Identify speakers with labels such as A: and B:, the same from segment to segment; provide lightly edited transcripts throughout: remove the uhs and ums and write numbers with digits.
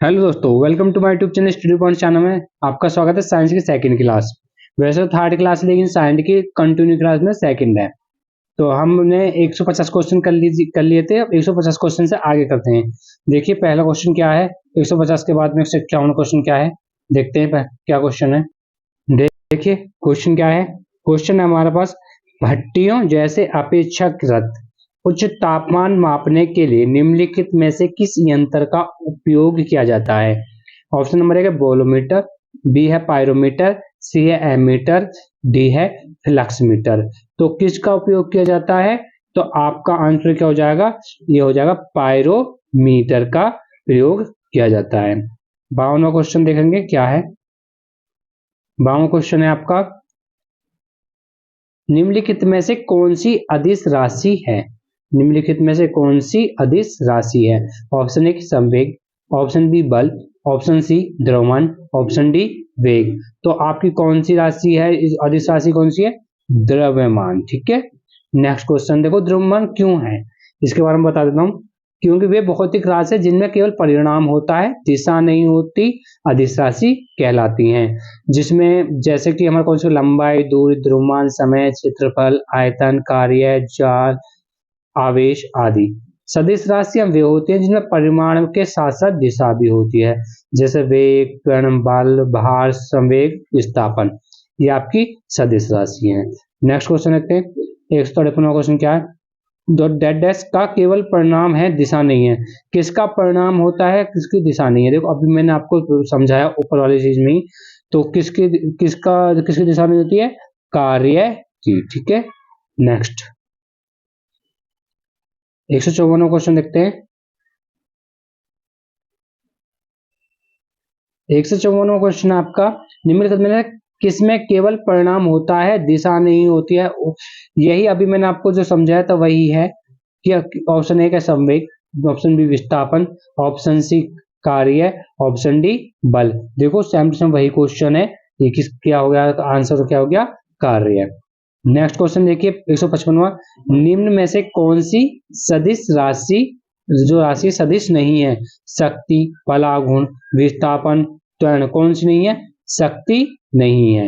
A: Hello दोस्तों, welcome to my YouTube channel study point channel में आपका स्वागत है। साइंस की सेकंड क्लास, वैसे तो थर्ड क्लास है लेकिन साइंस की कंटिन्यू क्लास में सेकंड है। तो हमने 150 क्वेश्चन कर लिए थे। अब 150 क्वेश्चन से आगे करते हैं। देखिए पहला क्वेश्चन क्या है, 150 के बाद में 151 क्वेश्चन क्या है, देखते हैं क्या क्वेश्चन है। देखिए क्वेश्चन क्या है। क्वेश्चन है हमारे पास, भट्टियों जैसे अपेक्षाकृत उच्च तापमान मापने के लिए निम्नलिखित में से किस यंत्र का उपयोग किया जाता है। ऑप्शन नंबर 1 है बोलोमीटर, बी है पायरोमीटर, सी है एमीटर, डी है फ्लक्समीटर। तो किसका उपयोग किया जाता है, तो आपका आंसर क्या हो जाएगा, ये हो जाएगा पायरोमीटर का प्रयोग किया जाता है। 52वां क्वेश्चन देखेंगे क्या है। 52वां क्वेश्चन है आपका, निम्नलिखित में से कौन सी अदिश राशि है। निम्नलिखित में से कौन सी अदिश राशि है। ऑप्शन 1 संवेग, ऑप्शन बी बल, ऑप्शन सी द्रव्यमान, ऑप्शन डी वेग। तो आपकी कौन सी राशि है, इस अदिश राशि कौन सी है, द्रव्यमान। ठीक है। नेक्स्ट क्वेश्चन देखो, द्रव्यमान क्यों है, इसके बारे में बता देता हूँ। क्योंकि वे भौतिक राशि है जिनमें केवल परिणाम होता है, दिशा नहीं होती, अदिश राशि कहलाती हैं। जिसमें जैसे कि हमारे कौन सी लंबाई, दूरी, द्रव्यमान, समय, क्षेत्रफल, आयतन, कार्य, जाल, आवेश आदि। सदिश राशियां वे होती हैं जिनमें परिमाण के साथ साथ दिशा भी होती है, जैसे वेग, त्वरण, बल, भार, संवेग, विस्थापन। ये आपकी सदिश राशि हैं। नेक्स्ट क्वेश्चन देखते हैं। 153वां क्वेश्चन क्या है, डेट डैश का केवल परिणाम है, दिशा नहीं है। किसका परिणाम होता है, किसकी दिशा नहीं है। देखो अभी मैंने आपको समझाया ऊपर वाली चीज में ही। तो किसकी दिशा नहीं होती है, कार्य की। ठीक है। नेक्स्ट 154वां क्वेश्चन देखते हैं। 154वां क्वेश्चन आपका, निम्नलिखित में किसमें केवल परिणाम होता है, दिशा नहीं होती है। यही अभी मैंने आपको जो समझाया था वही है कि ऑप्शन 1 है संवेग, ऑप्शन बी विस्थापन, ऑप्शन सी कार्य, ऑप्शन डी बल। देखो सेम टू सेम वही क्वेश्चन है। ये किस क्या हो गया, आंसर क्या हो गया, कार्य। नेक्स्ट क्वेश्चन देखिए 155वां, निम्न में से कौन सी सदिश राशि, जो राशि सदिश नहीं है, शक्ति, पराघूर्ण, विस्थापन, त्वरण, कौन सी नहीं है, शक्ति नहीं है।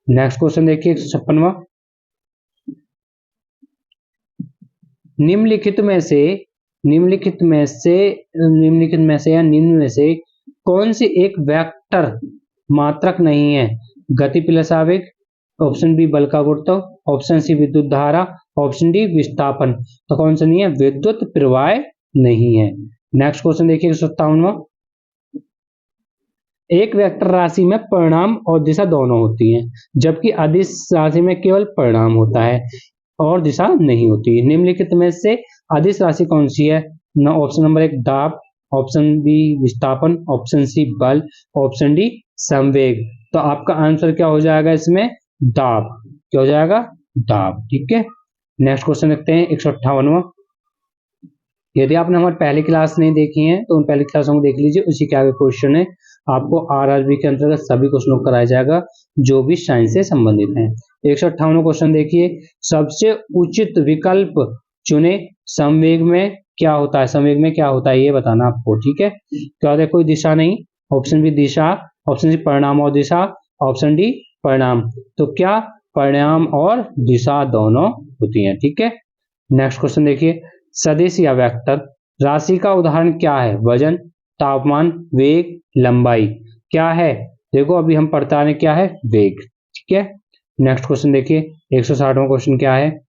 A: नेक्स्ट क्वेश्चन देखिए 156वां, निम्नलिखित में से या निम्न में से कौन सी एक वेक्टर मात्रक नहीं है। गति प्लस आवेग, ऑप्शन बी बल का गुरुत्व, ऑप्शन सी विद्युत धारा, ऑप्शन डी विस्थापन। तो कौन सा नहीं है, विद्युत प्रवाह नहीं है। नेक्स्ट क्वेश्चन देखिए 157वां, एक वेक्टर राशि में परिणाम और दिशा दोनों होती हैं, जबकि अदिश राशि में केवल परिणाम होता है और दिशा नहीं होती। निम्नलिखित में से अदिश राशि कौन सी है। ऑप्शन नंबर 1 दाब, ऑप्शन बी विस्थापन, ऑप्शन सी बल, ऑप्शन डी संवेग। तो आपका आंसर क्या हो जाएगा इसमें, दाब। क्या हो जाएगा, दाब। ठीक है। नेक्स्ट क्वेश्चन देखते हैं 158वां। यदि आपने हमारी पहली क्लास नहीं देखी है तो उन पहली क्लासों को देख लीजिए, उसी के आगे क्वेश्चन है। आपको आरआरबी के अंतर्गत सभी क्वेश्चनों को कराया जाएगा जो भी साइंस से संबंधित हैं। 158वां क्वेश्चन देखिए, सबसे उचित विकल्प चुने। संवेग में क्या होता है, संवेग में क्या होता है ये बताना आपको। ठीक है। क्या होता है, कोई दिशा नहीं, ऑप्शन बी दिशा, ऑप्शन सी परिणाम और दिशा, ऑप्शन डी परिणाम। तो क्या परिणाम और दिशा दोनों होती हैं। ठीक है। नेक्स्ट क्वेश्चन देखिए, सदिश या वेक्टर राशि का उदाहरण क्या है। वजन, तापमान, वेग, लंबाई। क्या है, देखो अभी हम पढ़ता है क्या है, वेग। ठीक है। नेक्स्ट क्वेश्चन देखिए 160वां क्वेश्चन क्या है।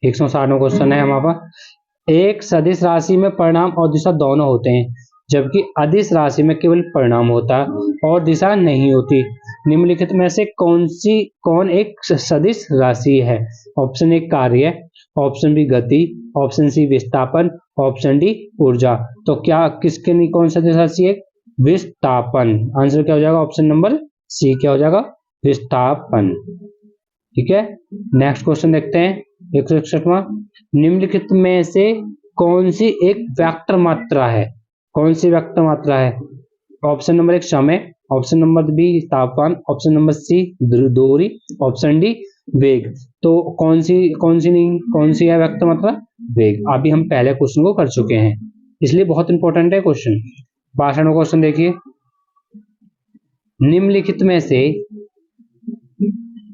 A: 160वां क्वेश्चन है हमारे पास, एक सदिश राशि में परिणाम और दिशा दोनों होते हैं, जबकि अदिश राशि में केवल परिणाम होता है और दिशा नहीं होती। निम्नलिखित में से कौन एक सदिश राशि है। ऑप्शन ए कार्य, ऑप्शन बी गति, ऑप्शन सी विस्थापन, ऑप्शन डी ऊर्जा। तो क्या किसके लिए कौन सदिश राशि है, विस्थापन। आंसर क्या हो जाएगा, ऑप्शन नंबर सी क्या हो जाएगा, विस्थापन। ठीक है। नेक्स्ट क्वेश्चन देखते हैं 161वां, निम्नलिखित में से कौन सी एक वेक्टर मात्रा है। कौन सी वेक्टर मात्रा है। ऑप्शन नंबर 1 समय, ऑप्शन नंबर बी तापमान, ऑप्शन नंबर सी दूरी, ऑप्शन डी वेग। तो कौन सी है वेक्टर मात्रा, वेग। अभी हम पहले क्वेश्चन को कर चुके हैं, इसलिए बहुत इंपॉर्टेंट है क्वेश्चन। 62वां क्वेश्चन देखिए, निम्नलिखित में से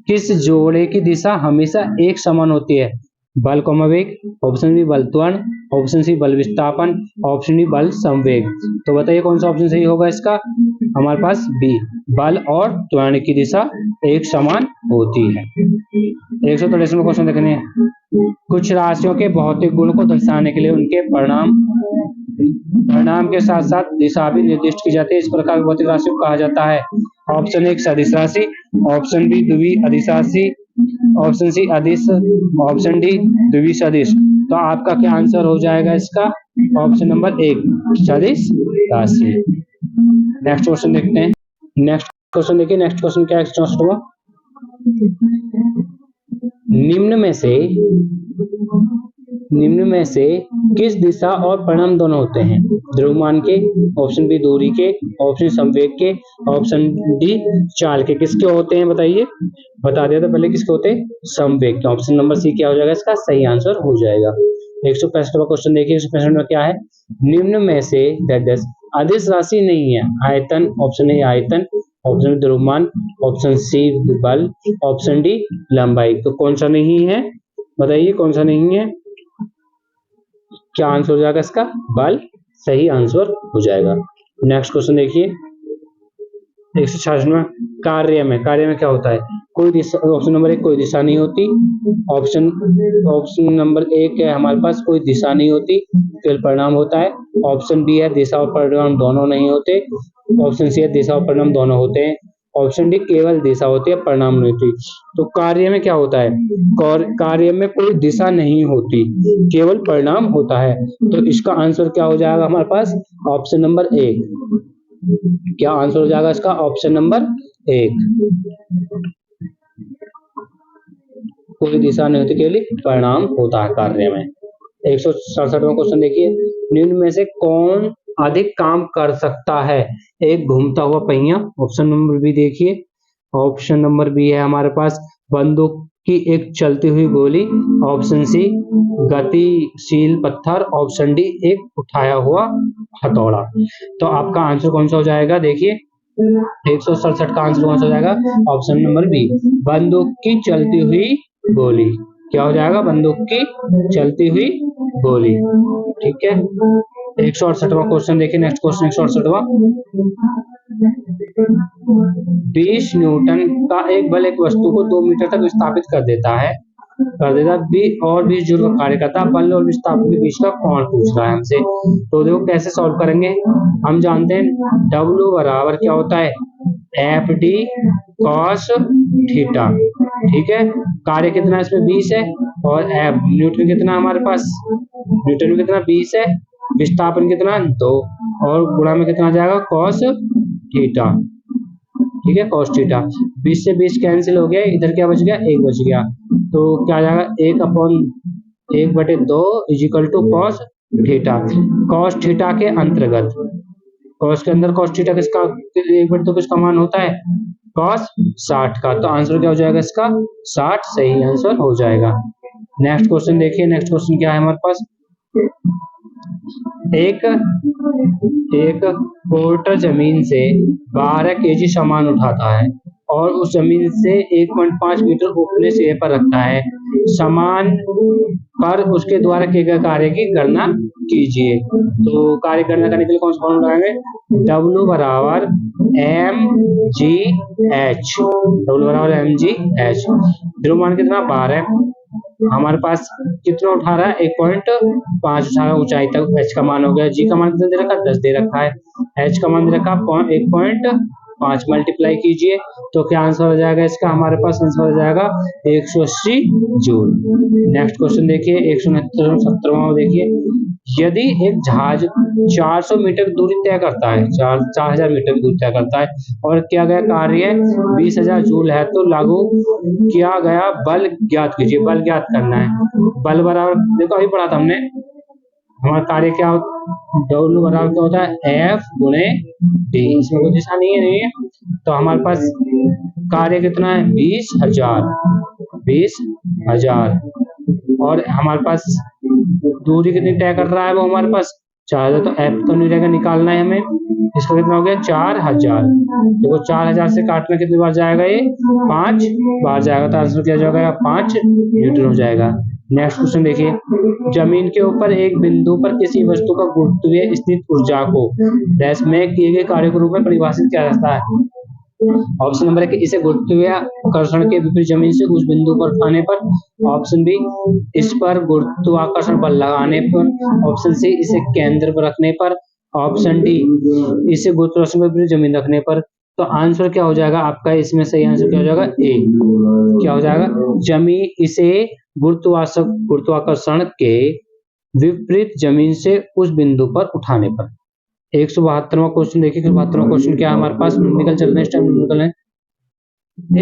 A: किस जोड़े की दिशा हमेशा एक समान होती है? बल वेग, ऑप्शन बी बल त्वरण, ऑप्शन सी बल विस्थापन, ऑप्शन डी बल संवेग। तो बताइए कौन सा ऑप्शन सही होगा इसका? हमारे पास बी, बल और त्वरण की दिशा एक समान होती है। 143वां क्वेश्चन देखने हैं, कुछ राशियों के भौतिक गुण को दर्शाने के लिए उनके परिणाम के साथ साथ दिशा भी निर्दिष्ट की जाती है। इस प्रकार भौतिक राशि को कहा जाता है। ऑप्शन एक सदिश राशि, ऑप्शन बी द्वितीय अदिश राशि, ऑप्शन सी अदिश, ऑप्शन डी द्वितीय सदिश। तो आपका क्या आंसर हो जाएगा इसका? ऑप्शन नंबर एक, सदिश राशि। नेक्स्ट क्वेश्चन देखते हैं। नेक्स्ट क्वेश्चन देखिए, नेक्स्ट क्वेश्चन क्या है? निम्न में से किस दिशा और परिणाम दोनों होते हैं? द्रव्यमान के, ऑप्शन बी दूरी के, ऑप्शन संवेग के, ऑप्शन डी चाल के। किसके होते हैं बताइए? बता दिया था पहले, किसके होते हैं? संवेग के। ऑप्शन नंबर सी क्या हो जाएगा इसका? सही आंसर हो जाएगा। 165वां क्वेश्चन देखिए, 165 में क्या है? निम्न में से अदिश राशि नहीं है। आयतन, ऑप्शन ए आयतन, ऑप्शन द्रव्यमान, ऑप्शन सी बल, ऑप्शन डी लंबाई। तो कौन सा नहीं है बताइए? कौन सा नहीं है? क्या आंसर हो जाएगा इसका? बल सही आंसर हो जाएगा। नेक्स्ट क्वेश्चन देखिए, 166 में कार्य में क्या होता है? कोई दिशा, ऑप्शन नंबर एक कोई दिशा नहीं होती, ऑप्शन नंबर एक है हमारे पास कोई दिशा नहीं होती, केवल परिणाम होता है। ऑप्शन बी है दिशा और परिणाम दोनों नहीं होते, ऑप्शन सी है दिशा और परिणाम दोनों होते हैं, ऑप्शन डी केवल दिशा होती है परिणाम नहीं होती। तो कार्य में क्या होता है? कार्य में कोई दिशा नहीं होती, केवल परिणाम होता है। तो इसका आंसर क्या हो जाएगा हमारे पास? ऑप्शन नंबर एक। क्या आंसर हो जाएगा इसका? ऑप्शन नंबर एक। कोई दिशा नहीं होती, केवल परिणाम होता है कार्य में। 167वां क्वेश्चन देखिए, निम्न में से कौन अधिक काम कर सकता है? एक घूमता हुआ पहिया, ऑप्शन नंबर बी देखिए, ऑप्शन नंबर बी है हमारे पास बंदूक की एक चलती हुई गोली, ऑप्शन सी गतिशील पत्थर, ऑप्शन डी एक उठाया हुआ हथौड़ा। तो आपका आंसर कौन सा हो जाएगा? देखिए 167 का आंसर कौन सा हो जाएगा? ऑप्शन नंबर बी, बंदूक की चलती हुई गोली। क्या हो जाएगा? बंदूक की चलती हुई गोली। ठीक है। 168वां क्वेश्चन देखिए, नेक्स्ट क्वेश्चन 168वां, 20 न्यूटन का एक बल एक वस्तु को 2 मीटर तक विस्थापित कर देता है, बी और 20 जूल का कार्य करता है। बल और विस्थापन के बीच का कौन पूछ रहा है हमसे? तो देखो कैसे सॉल्व करेंगे। हम जानते हैं W बराबर क्या होता है? F D cos theta. ठीक है। कार्य कितना इसमें? 20 है, और एफ न्यूटन कितना हमारे पास? न्यूटन में कितना? 20 है। विस्थापन कितना? 2, और गुणा में कितना आ जाएगा? Cos theta. ठीक है, कॉस थीटा। 20 से 20 कैंसिल हो गया, इधर क्या बच गया? 1 बच गया। तो क्या आ जाएगा? 1/2 equal to cos theta. Cos theta के अंतर्गत, कॉस के अंदर कॉस थीटा किसका 1/2 किसका मान होता है? कॉस 60 का। तो आंसर क्या हो जाएगा इसका? 60 सही आंसर हो जाएगा। नेक्स्ट क्वेश्चन देखिए, नेक्स्ट क्वेश्चन क्या है हमारे पास? एक पोर्टर जमीन से 12 केजी सामान उठाता है और उस जमीन से 1.5 मीटर ऊपरी सिरे पर रखता है। सामान पर उसके द्वारा किए गए कार्य की गणना कीजिए। तो कार्य गणना करने के लिए कौन सा फॉर्मूला लगाएंगे? W बराबर mgh। W बराबर mgh। द्रव्यमान कितना? 12। हमारे पास कितना उठा रहा है? 1.5 उठा रहा है ऊंचाई तक। h का मान हो गया। g का मान कितना दे रखा है? 10 दे रखा है। h का मान दे रखा 1.5, मल्टीप्लाई कीजिए तो क्या आंसर हो जाएगा इसका? हमारे पास आंसर हो जाएगा 180 जूल। नेक्स्ट क्वेश्चन देखिए, 169वां देखिए, यदि एक जहाज 400 मीटर दूरी तय करता है, 4000 मीटर दूरी तय करता है और किया गया कार्य 20,000 जूल है, तो लागू किया गया बल ज्ञात कीजिए। बल ज्ञात करना है। बल बराबर देखो अभी पढ़ा था हमने, हमारा कार्य क्या W बराबर क्या होता है? F गुणे D। इसमें कोई दिशा नहीं है। तो हमारे पास कार्य कितना है? 20,000। और हमारे पास दूरी कितनी तय कर रहा है वो? हमारे पास 4000 तो एफ तो नहीं रहेगा, निकालना है हमें। इसका कितना हो गया 4000। देखो 4000 से काटना कितनी बार जाएगा, ये 5 बार जाएगा, तो आंसर क्या जाएगा 5 न्यूटन हो जाएगा। नेक्स्ट क्वेश्चन देखिए, जमीन के ऊपर एक बिंदु पर किसी वस्तु का गुरुत्वीय स्थित ऊर्जा को डैश में किए गए कार्य के रूप में परिभाषित किया जाता है। ऑप्शन नंबर 1 इसे गुरुत्वीय आकर्षण के विपरीत जमीन से उस बिंदु पर उठाने पर। ऑप्शन बी इस पर गुरुत्वाकर्षण बल लगाने पर। ऑप्शन सी इसे केंद्र पर रखने पर। ऑप्शन डी इसे गुरुत्वाकर्षण के विपरीत जमीन रखने पर। तो आंसर क्या हो जाएगा आपका, इसमें सही आंसर क्या हो जाएगा, ए। क्या हो जाएगा, जमीन इसे गुरुत्वाकर्षण के विपरीत जमीन से उस बिंदु पर उठाने पर। 172वां क्वेश्चन देखिए, 172वां क्वेश्चन क्या है हमारे पास, निकल चलते हैं, टाइम निकल है।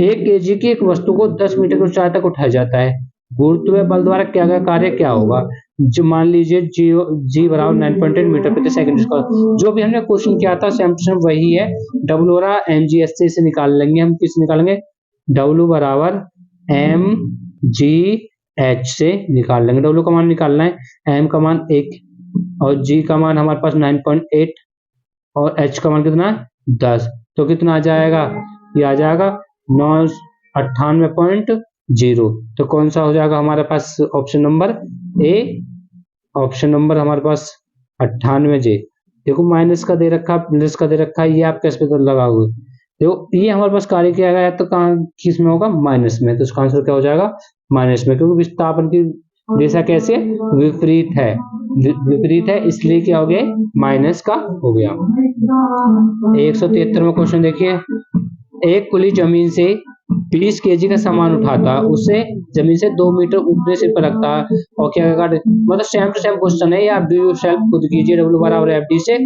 A: 1 केजी की एक वस्तु को 10 मीटर की ऊंचाई तक उठाया जाता है, गुरुत्वीय बल द्वारा किया गया कार्य क्या होगा। जो मान लीजिए जी बराबर 9.8 मीटर प्रति सेकंड स्क्वायर। जो भी हमने क्वेश्चन किया था सेम टू सेम वही है। डब्ल्यू बराबर एम जी एस से निकाल लेंगे हम। किस निकालेंगे, डब्ल्यू बराबर एम जी एच से निकाल लेंगे। डब्ल्यू का मान निकालना है, एम का मान 1 और जी का मान हमारे पास 9.8 और एच का मान कितना है 10। तो कितना आ जाएगा, ये आ जाएगा 998.0। तो कौन सा हो जाएगा हमारे पास, option number A. Option number हमारे पास 98 जे। देखो माइनस का दे रखा, प्लस का दे रखा, ये आप कैसे पता लगाओगे। देखो ये हमारे पास कार्य किया गया है तो कहाँ किस में होगा, माइनस में। तो इसका आंसर क्या हो जाएगा, माइनस में, क्योंकि विस्थापन की दिशा कैसे विपरीत है, विपरीत है, इसलिए क्या हो गया, माइनस का हो गया। 173वां क्वेश्चन देखिए, एक कुली जमीन से 20 केजी का सामान उठाता, उसे जमीन से 2 मीटर ऊपरी सिर पर रखता और क्या मतलब सेम टू सेम क्वेश्चन है, या डू यू सेल्फ खुद कीजिए। डब्ल्यू बराबर एफ डी से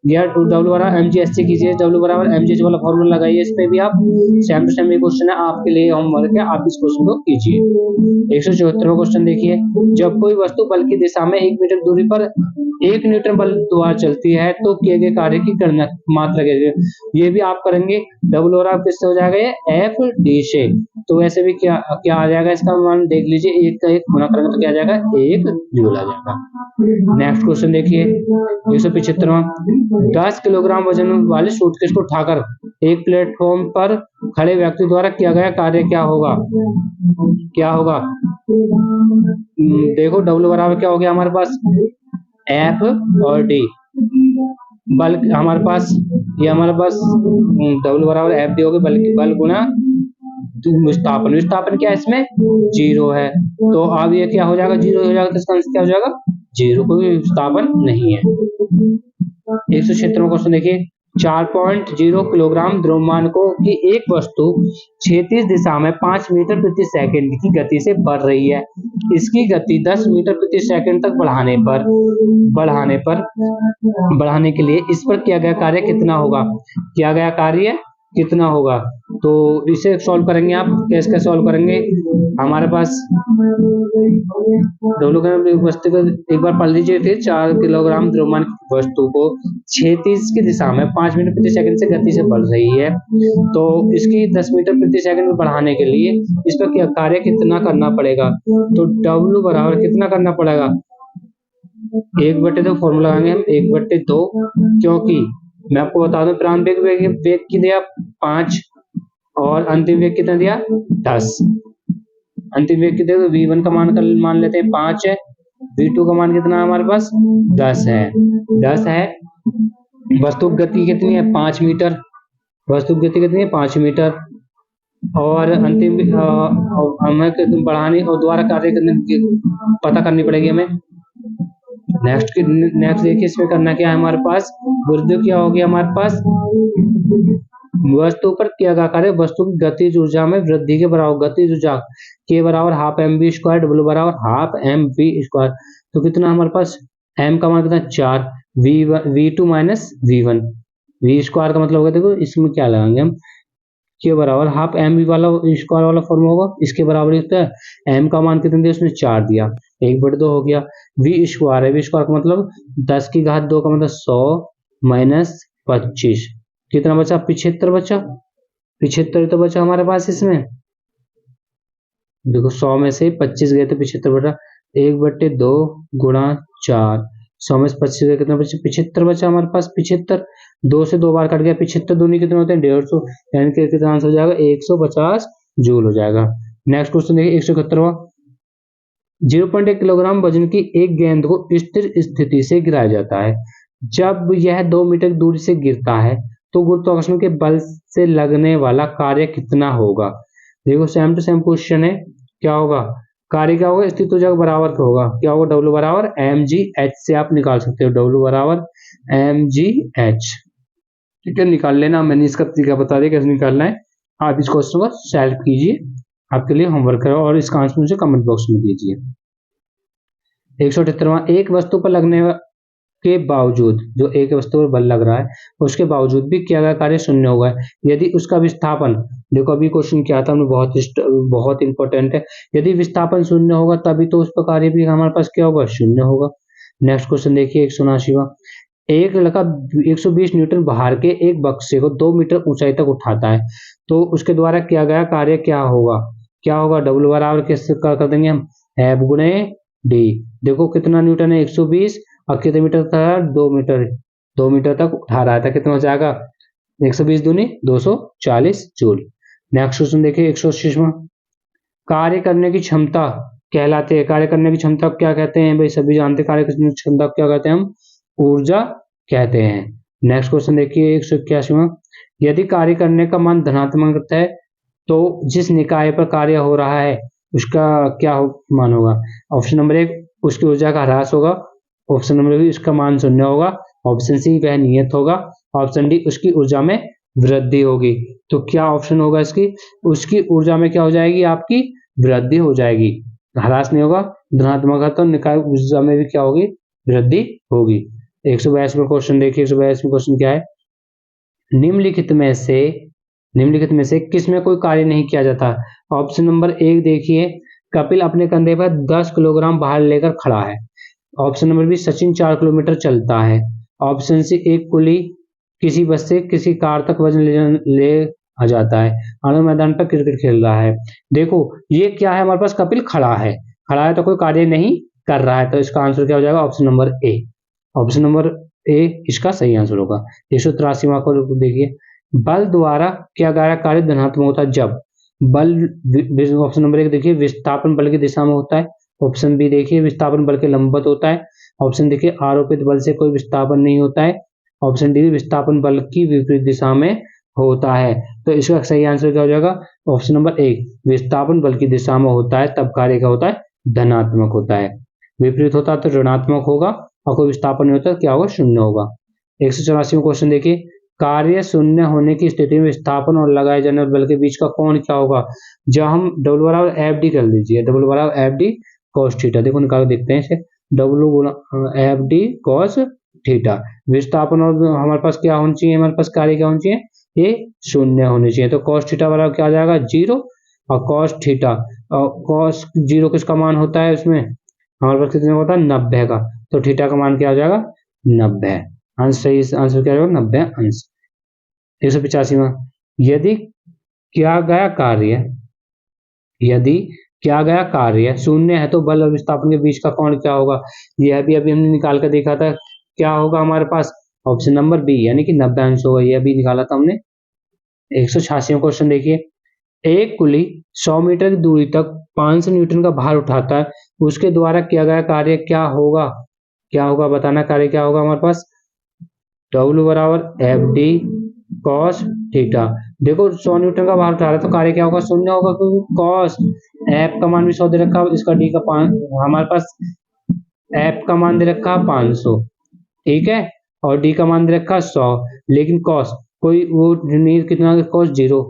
A: या डब्ल्यू बराबर एम जी एस सी कीजिए, डब्ल्यू बराबर एम जी एच वाला फॉर्मूला लगाइए, इस पे भी आप सेम टू सेम ये क्वेश्चन है आपके लिए होमवर्क है, आप इस क्वेश्चन को कीजिए। 174वां क्वेश्चन देखिए, जब कोई वस्तु बल की दिशा में 1 मीटर दूरी पर 1 न्यूटन बल द्वारा चलती है तो किए गए कार्य की गणना मात्रा कैसे, ये भी आप करेंगे। डब्ल्यू बराबर किससे हो जाएगा, ये एफ डी से। तो वैसे भी क्या क्या आ जाएगा, इसका मान देख लीजिए, 1 का 1 गुना करेंगे तो क्या आ जाएगा, 1 जूल आ जाएगा। नेक्स्ट क्वेश्चन देखिए, 175वां, 10 किलोग्राम वजन वाले सूटकेस को उठाकर एक प्लेटफॉर्म पर खड़े व्यक्ति द्वारा किया गया कार्य क्या होगा, क्या होगा। देखो डब्ल्यू बराबर क्या हो गया हमारे पास, एफ और डी। बल हमारे पास, ये हमारे पास डब्ल्यू बराबर एफ डी हो गया, बल गुना विस्थापन। विस्थापन क्या है इसमें, 0 है, तो अब ये क्या हो जाएगा, 0 हो जाएगा, तो इसका आंसर क्या हो जाएगा, 0, कोई विस्थापन नहीं है। 176वां क्वेश्चन देखिए, 4.0 किलोग्राम द्रव्यमानकों की एक वस्तु क्षैतिज दिशा में 5 मीटर प्रति सेकंड की गति से बढ़ रही है, इसकी गति 10 मीटर प्रति सेकंड तक बढ़ाने के लिए इस पर किया गया कार्य कितना होगा, किया गया कार्य कितना होगा। तो इसे सॉल्व करेंगे आप, कैसे सॉल्व करेंगे, हमारे पास वस्तु को एक बार पढ़ लीजिए फिर। 4 किलोग्राम द्रव्यमान की वस्तु को क्षैतिज की दिशा में 5 मीटर प्रति सेकंड से गति से बढ़ रही है, तो इसकी 10 मीटर प्रति सेकंड में बढ़ाने के लिए इस पर क्या कार्य कितना करना पड़ेगा। तो डब्ल्यू बराबर कितना करना पड़ेगा, 1/2 फॉर्मूला लगाएंगे हम, 1/2, क्योंकि मैं आपको बता दूं प्रारंभिक वेग की दिया 5 और अंतिम वेग कितना दिया 10। अंतिम वेग कितना, v1 का मान लेते हैं 5 है, v2 का मान कितना है हमारे पास 10 है। वस्तु गति कितनी है 5 मीटर, वस्तु गति कितनी है 5 मीटर, और अंतिम हमें बढ़ाने और द्वारा कार्य करने पता करनी पड़ेगी हमें। नेक्स्ट देखिए, इसमें करना क्या है हमारे पास, वृद्धि क्या होगी हमारे पास, वस्तु पर किया गया कार्य वस्तु की गतिज ऊर्जा में वृद्धि के बराबर, गतिज ऊर्जा के बराबर half M B square, W बराबर हाफ एम बी स्क्वायर। तो कितना हमारे पास, एम का मान कितना 4, v2 minus v1, v square का मतलब होगा, देखो इसमें क्या लगाएंगे हम, के बराबर हाफ एम बी वाला स्क्वायर वाला फॉर्म होगा, इसके बराबर होता है, एम का मान कितना दिया उसने 4 दिया, 1/2 हो गया। वी स्क्वायर है, वी स्क्वायर का मतलब 10 की घात 2 का मतलब 100 माइनस 25, कितना बचा 75 बचा, 75 तो बचा हमारे पास इसमें। देखो 100 में से 25 गए तो 75 बटा 1/2 गुणा 4, 100 में 25 कितना बचा, 75 बचा हमारे पास, 75। 2 से 2 बार कट गया, 75 दूनी कितने होते हैं 150, यानी कि कितना आंसर हो जाएगा 150 जूल हो जाएगा। नेक्स्ट क्वेश्चन देखिए 171। 0.1 किलोग्राम वजन की एक गेंद को स्थिर स्थिति से गिराया जाता है। जब यह 2 मीटर दूरी से गिरता है तो गुरुत्वाकर्षण के बल से लगने वाला कार्य कितना होगा। देखो सेम टू सेम क्वेश्चन है, क्या होगा कार्य, क्या होगा स्थित ऊर्जा बराबर क्या होगा, क्या होगा W बराबर mgh से आप निकाल सकते हो, W बराबर mgh, ठीक है निकाल लेना। मैंने इसका तरीका बता दिया कैसे निकालना है, आप इस क्वेश्चन को सॉल्व कीजिए, आपके लिए होमवर्क करो और इसका आंसर मुझे कमेंट बॉक्स में दीजिए। 178वां, एक वस्तु पर लगने के बावजूद, जो एक वस्तु पर बल लग रहा है उसके बावजूद भी किया गया कार्य शून्य होगा यदि उसका विस्थापन, देखो अभी क्वेश्चन क्या था हमने, बहुत इंपॉर्टेंट है, यदि विस्थापन शून्य होगा तभी तो उस पर कार्य भी हमारे पास क्या होगा शून्य होगा। नेक्स्ट क्वेश्चन देखिए 179वां, एक लड़का 120 न्यूटन भार के एक बक्से को 2 मीटर ऊंचाई तक उठाता है तो उसके द्वारा किया गया कार्य क्या होगा, क्या होगा W बराबर किस कर देंगे हम, F गुणे D। देखो कितना न्यूटन है 120 और कितने मीटर था 2 मीटर, 2 मीटर तक उठा रहा था, कितना हो जाएगा 120 दूनी 240 जूल। नेक्स्ट क्वेश्चन देखिए 180वां, कार्य करने की क्षमता कहलाते हैं, कार्य करने की क्षमता क्या कहते हैं भाई, सभी जानते हैं कार्य करने की क्षमता क्या कहते हैं हम, ऊर्जा कहते हैं। नेक्स्ट क्वेश्चन देखिए 181वां, यदि कार्य करने का मान धनात्मक है तो जिस निकाय पर कार्य हो रहा है उसका क्या मान होगा। ऑप्शन नंबर 1 उसकी ऊर्जा का ह्रास होगा, ऑप्शन नंबर 2 इसका मान शून्य होगा, ऑप्शन सी वह नियत होगा, ऑप्शन डी उसकी ऊर्जा में वृद्धि होगी। तो क्या ऑप्शन होगा इसकी, उसकी ऊर्जा में क्या हो जाएगी आपकी वृद्धि हो जाएगी, ह्रास नहीं होगा, धनात्मक है तो निकाय ऊर्जा में भी क्या होगी वृद्धि होगी। 182वां क्वेश्चन देखिए 182वां क्वेश्चन क्या है, निम्नलिखित में से किस में कोई कार्य नहीं किया जाता। ऑप्शन नंबर 1 देखिए, कपिल अपने कंधे पर 10 किलोग्राम भार लेकर खड़ा है। Option number B, Sachin 4 kilometre चलता है। ऑप्शन सी, एक कुली किसी बस से किसी कार तक वजन ले आ जाता है। आनंद मैदान पर क्रिकेट खेल रहा है। देखो ये क्या है हमारे पास, कपिल खड़ा है तो कोई कार्य नहीं कर रहा है, तो इसका आंसर क्या हो जाएगा option number A, option number ए इसका सही आंसर होगा। 183वां को देखिए, बल द्वारा किया गया कार्य धनात्मक होता है जब बल, ऑप्शन नंबर 1 देखिए विस्थापन बल की दिशा में होता है, ऑप्शन बी देखिए विस्थापन बल के लंबवत होता है, ऑप्शन देखिए आरोपित बल से कोई विस्थापन नहीं होता है, ऑप्शन डी विस्थापन बल की विपरीत दिशा में होता है। तो इसका सही आंसर क्या हो जाएगा ऑप्शन नंबर 1, विस्थापन बल की दिशा में होता है तब कार्य क्या होता है धनात्मक होता है, विपरीत होता है तो ऋणात्मक होगा, और कोई विस्थापन नहीं होता क्या होगा शून्य होगा। 184वां क्वेश्चन देखिए, कार्य शून्य होने की स्थिति में विस्थापन और लगाए जाने वाले बल के बीच का कोण क्या होगा। जब हम W बराबर एफ डी कर लीजिए, W बराबर एफ डी कॉस थीटा, देखो निकाल देखते हैं इसे, W गुना एफ डी कॉस थीटा, विस्थापन और हमारे पास क्या होना चाहिए, हमारे पास कार्य क्या होना चाहिए ये शून्य होनी चाहिए, तो कॉस थीटा बराबर क्या आ जाएगा 0, और कॉस थीटा और कॉस 0 किसका मान होता है उसमें हमारे पास कितने होता है 90 का, तो थीटा का मान क्या हो जाएगा 90, आंसर सही आंसर क्या होगा 90 अंश। 185वां, यदि किया गया कार्य शून्य है तो बल और विस्थापन के बीच का कोण क्या होगा, यह भी अभी हमने निकाल कर देखा था, क्या होगा हमारे पास ऑप्शन नंबर बी यानी कि 90 अंश होगा, यह भी निकाला था हमने। 186वां क्वेश्चन देखिए, एक कुली 100 मीटर की दूरी तक 500 न्यूटन का भार उठाता है, उसके द्वारा किया गया कार्य क्या होगा बताना, कार्य क्या होगा हमारे पास W बराबर एफ डी कॉस थीटा। देखो 100 न्यूटन का भार उठा रहा है तो कार्य क्या होगा शून्य होगा, क्योंकि कॉस एफ का मान भी 100 दे रखा है, इसका डी का हमारे पास एफ का मान दे रखा है 500, ठीक है, और डी का मान दे रखा है 100, लेकिन कॉस कोई वो नहीं, कितना कॉस 0,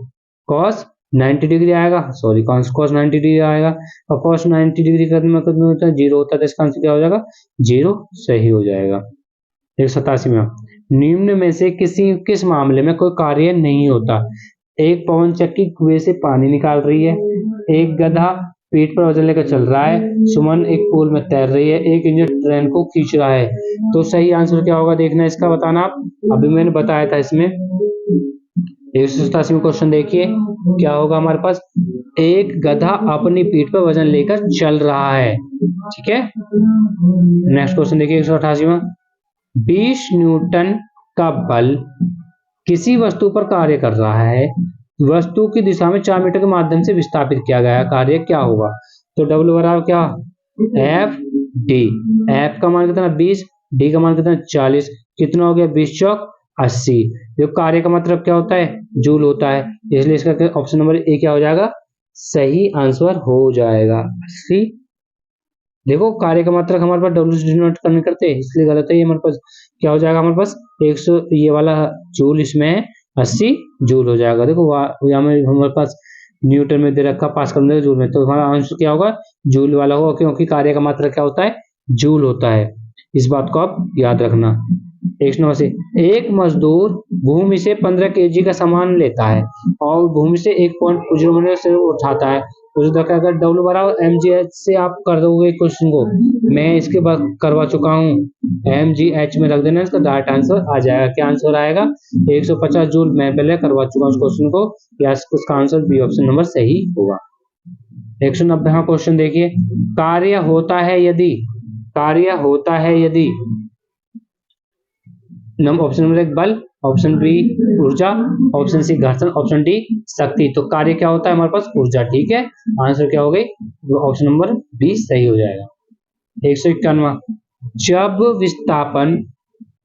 A: कॉस 90 डिग्री आएगा, सॉरी कॉस 90 डिग्री आएगा, और कॉस 90 डिग्री करने में कितना होता है 0 होता है, तो इसका आंसर क्या हो जाएगा 0 सही हो जाएगा। 187वां, निम्न में से किस मामले में कोई कार्य नहीं होता। एक पवन चक्की कुएं से पानी निकाल रही है, एक गधा पीठ पर वजन लेकर चल रहा है, सुमन एक पूल में तैर रही है, एक इंजन ट्रेन को खींच रहा है, तो सही आंसर क्या होगा देखना इसका बताना आप, अभी मैंने बताया था इसमें 187 में क्वेश्चन देखिए क्या होगा हमारे पास, एक गधा अपनी पीठ पर वजन लेकर चल रहा है, ठीक है। नेक्स्ट क्वेश्चन देखिए 188 में, 20 न्यूटन का बल किसी वस्तु पर कार्य कर रहा है, वस्तु की दिशा में 4 मीटर के माध्यम से विस्थापित किया गया कार्य क्या होगा। तो डब्ल्यू बराबर क्या, एफ डी, एफ का मान कितना 20, डी का मान कितना 40, कितना हो गया 20 चौक 80। जो कार्य का मतलब क्या होता है, जूल होता है, इसलिए इसका ऑप्शन नंबर ए क्या हो जाएगा, सही आंसर हो जाएगा 80। देखो कार्य का मात्रक हमारे पास डब्ल्यू से डिनोट करने करते हैं, इसलिए गलत है ये, हमारे पास क्या हो जाएगा, हमारे पास 100 ये वाला जूल इसमें है, 80 जूल हो जाएगा। देखो यहाँ में हमारे पास न्यूटन में दे रखा, पास कर देगा जूल में, तो हमारा आंसर क्या होगा, जूल वाला होगा, क्योंकि कार्य का मात्रक क्या होता है, जूल होता है। इस बात को आप याद रखना। 189, एक मजदूर भूमि से 15 kg का सामान लेता है और भूमि से 1.0 से उठाता है, अगर डब्ल्यू बराबर mgh से आप कर दोगे क्वेश्चन को, मैं इसके बाद करवा चुका हूँ, mgh में रख देना, इसका डायरेक्ट आंसर आ जाएगा। क्या आंसर आएगा, 150 जूल, मैं पहले करवा चुका हूँ इस क्वेश्चन को, या इसका आंसर बी ऑप्शन नंबर सही होगा। 190 क्वेश्चन देखिए, कार्य होता है यदि, कार्य होता है यदि, ऑप्शन नंबर 1 बल, ऑप्शन बी ऊर्जा, ऑप्शन सी घर्षण, ऑप्शन डी शक्ति। तो कार्य क्या होता है हमारे पास, ऊर्जा, ठीक है। आंसर क्या हो गई, ऑप्शन नंबर बी सही हो जाएगा। 191, जब विस्थापन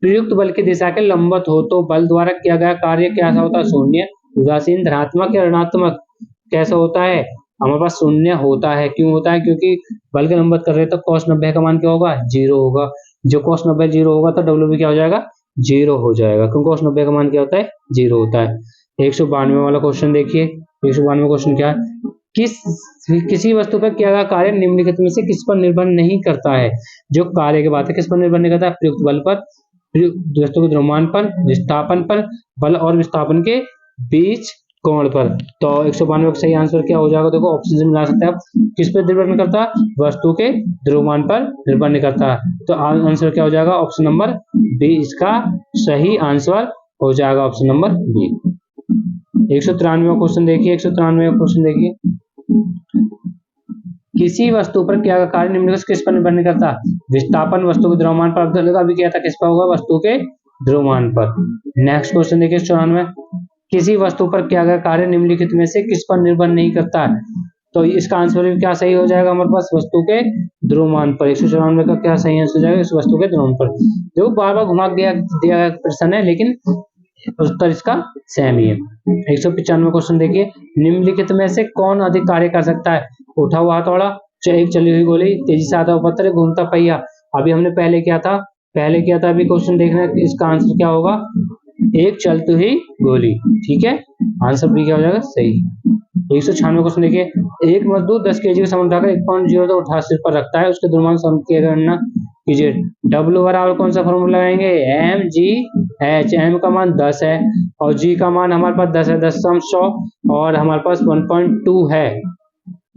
A: प्रयुक्त बल की दिशा के लंबवत हो तो बल द्वारा किया गया कार्य कैसा होता है, शून्य, उदासीन, धनात्मक या ऋणात्मक, कैसा होता है, हमारे पास शून्य होता है। क्यों होता है, क्योंकि बल के लंबवत कर रहे हैं तो cos 90 का मान क्या होगा, 0 होगा। जो cos 90 0 होगा तो डब्ल्यू भी क्या हो जाएगा, 0 हो जाएगा, क्योंकि cos 90 का मान क्या होता है, 0 होता है। 192 वाला क्वेश्चन देखिए, 192 क्वेश्चन क्या है, किसी वस्तु पर किया गया कार्य निम्नलिखित में से किस पर निर्भर नहीं करता है। जो कार्य की बात है किस पर निर्भर नहीं करता है, प्रयुक्त बल पर, वस्तु के द्रव्यमान पर, विस्थापन पर, बल और विस्थापन के बीच कोण पर। तो 192 का सही आंसर क्या हो जाएगा, देखो ऑप्शन से मिला सकते हैं आप, किस पर निर्भर नहीं करता, वस्तु के द्रव्यमान पर निर्भर नहीं करता। तो आंसर क्या हो जाएगा, ऑप्शन नंबर बी इसका सही आंसर हो जाएगा, ऑप्शन नंबर बी। 193 क्वेश्चन देखिए, 193 क्वेश्चन देखिए, किसी वस्तु पर क्या कार्य निम्नलिखित किस पर निर्भर नहीं करता, विस्थापन वस्तु के द्रव्यमान पर, अभी क्या था किस पर होगा, वस्तु के द्रव्यमान पर। नेक्स्ट क्वेश्चन देखिए 94, किसी वस्तु पर किया गया कार्य निम्नलिखित में से किस पर निर्भर नहीं करता है। तो इसका आंसर भी क्या सही हो जाएगा हमारे पास, वस्तु के द्रव्यमान पर। 194 का क्या सही आंसर हो जाएगा, इस वस्तु के द्रव्यमान पर। देखो बार बार घुमा दिया प्रश्न है, लेकिन उत्तर इसका सेम ही है। 195 क्वेश्चन देखिए, निम्नलिखित में से कौन अधिक कार्य कर सकता है, उठा हुआ हथौड़ा, एक चली हुई गोली, तेजी से आता हुआ पत्थर, घूमता पहिया। अभी हमने पहले किया था, अभी क्वेश्चन देखना है, इसका आंसर क्या होगा, एक चलती हुई गोली, ठीक है। आंसर बी क्या हो जाएगा, सही। 196 क्वेश्चन देखिए, एक मजदूर 10 kg का सामान उठाकर 1.0 उठा सिर पर रखता है, उसके द्रव्यमान की गणना कीजिए। डब्ल्यू बराबर कौन सा फॉर्मूला लगाएंगे, एम जी एच, एम का मान 10 है और जी का मान हमारे पास 10 है, 10/100 और हमारे पास 1.2 है,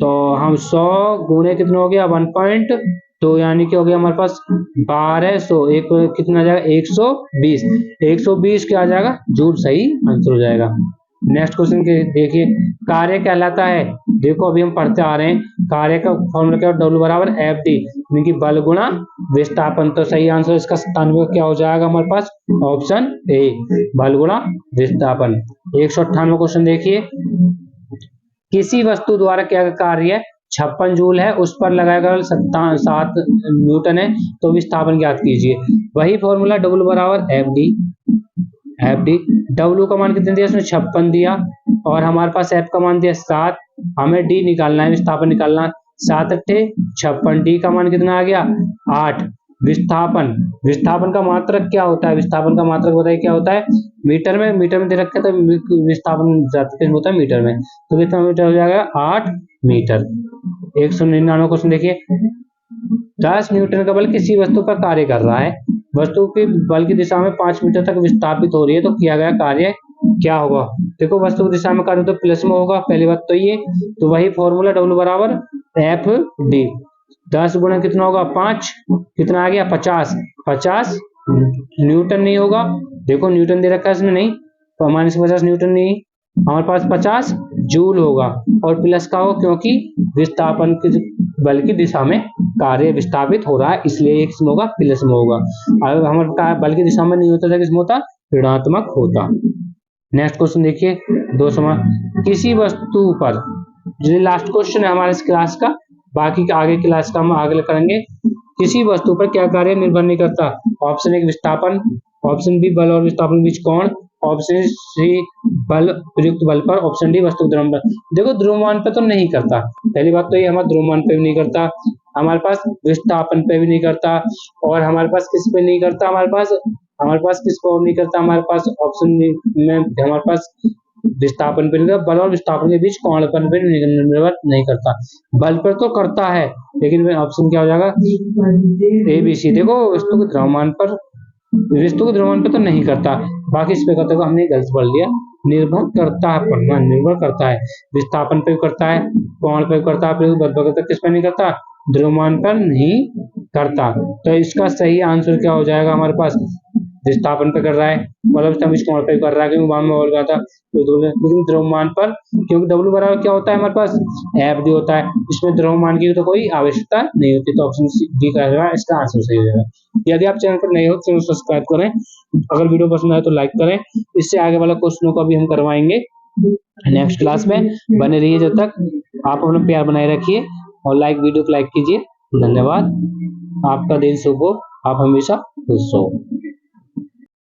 A: तो हम 100 गुणे कितना हो गया 1.2, यानी कि हो गया हमारे पास 1200, एक कितना आ जाएगा 120, 120 क्या आ जाएगा जूल, सही आंसर हो जाएगा। नेक्स्ट क्वेश्चन देखिए, कार्य कहलाता है, देखो अभी हम पढ़ते आ रहे हैं, कार्य का फॉर्मूला क्या है, डब्ल्यू बराबर एफ डी, यानी कि बल गुणा विस्थापन। तो सही आंसर इसका 97 क्या हो जाएगा हमारे पास, ऑप्शन ए, बल गुणा विस्थापन। 198 क्वेश्चन देखिए, किसी वस्तु द्वारा किया गया कार्य 56 जूल है, उस पर लगाया गया 7 न्यूटन है, तो विस्थापन ज्ञात कीजिए। वही फॉर्मूला डब्ल्यू बराबर एफ डी, डब्ल्यू का मान कितने दिया, उसने 56 दिया और हमारे पास एफ का मान दिया 7, हमें डी निकालना है, विस्थापन निकालना, 7 अट्ठे 56, डी का मान कितना आ गया 8। विस्थापन का मात्रक क्या होता है, विस्थापन का मात्रक बताइए क्या होता है, मीटर में दे रखा है, तो विस्थापन होता है मीटर में, तो कितना मीटर हो जाएगा 8 मीटर। 199 क्वेश्चन देखिए, 10 न्यूटन का बल किसी वस्तु पर कार्य कर रहा है, वस्तु की बल की दिशा में 5 मीटर तक विस्थापित हो रही है, तो किया गया कार्य क्या होगा। देखो वस्तु की दिशा में कार्य तो प्लस में होगा, पहली बात तो ये, तो वही फॉर्मूला डब्ल्यू बराबर एफ डी, 10 गुना कितना होगा 5, कितना आ गया 50 न्यूटन नहीं होगा, देखो न्यूटन दे रखा है इसमें नहीं, तो -50 न्यूटन नहीं, हमारे पास 50 जूल होगा और प्लस का होगा क्योंकि विस्थापन के बल की दिशा में कार्य विस्थापित हो रहा है, इसलिए एक किसमें होगा, प्लस में होगा। अगर हमारे बल की दिशा में नहीं होता तो किसमें होता, ऋणात्मक होता। नेक्स्ट क्वेश्चन देखिए 2 किसी वस्तु पर, जो लास्ट क्वेश्चन है हमारे इस क्लास का, बाकी आगे क्लास का हम आगे करेंगे। किसी वस्तु पर क्या कार्य निर्भर नहीं करता, ऑप्शन 1 विस्थापन, ऑप्शन बी बल और विस्थापन के बीच कोण, ऑप्शन सी बल प्रयुक्त बल पर, ऑप्शन डी वस्तु द्रव्यमान पर। देखो द्रव्यमान पे तो नहीं करता, पहली बात तो ये हमारा द्रव्यमान पे भी नहीं करता, हमारे पास विस्थापन पे भी नहीं करता, और हमारे पास किस पे नहीं करता, हमारे पास किसको नहीं करता, हमारे पास ऑप्शन में हमारे पास विस्थापन पे नहीं, बल और विस्थापन के बीच कोण पर भी निर्भर नहीं करता। बल पर तो करता है, लेकिन ऑप्शन क्या हो जाएगा, ए बी सी। देखो वस्तु के द्रव्यमान पर, वस्तु के द्रव्यमान पे तो नहीं करता, बाकी इस पे करता है, हमने गलत पढ़ लिया। निर्भर करता है, पढ़ना निर्भर करता है, विस्थापन पे करता है, कोण पे करता है, बल पर करता है, किस पे नहीं करता, द्रव्यमान पर नहीं करता। तो इसका सही आंसर क्या हो जाएगा, हमारे पास विस्थापन पे कर रहा है, मतलब कोण पे कर रहा है, क्योंकि वहां में और था लेकिन द्रव्यमान पर, क्योंकि W बराबर क्या होता है हमारे पास, एफ डी होता है, इसमें द्रव्यमान की तो कोई आवश्यकता नहीं होती, तो ऑप्शन डी का इसका आंसर सही हो जाएगा। यदि आप चैनल पर नए हो तो सब्सक्राइब करें, अगर वीडियो पसंद आए तो लाइक करें, इससे आगे वाला क्वेश्चनों का भी हम करवाएंगे नेक्स्ट क्लास में। बने रहिए, जब तक आप अपना प्यार बनाए रखिए और वीडियो को लाइक कीजिए। धन्यवाद, आपका दिन शुभ हो, आप हमेशा खुश हो।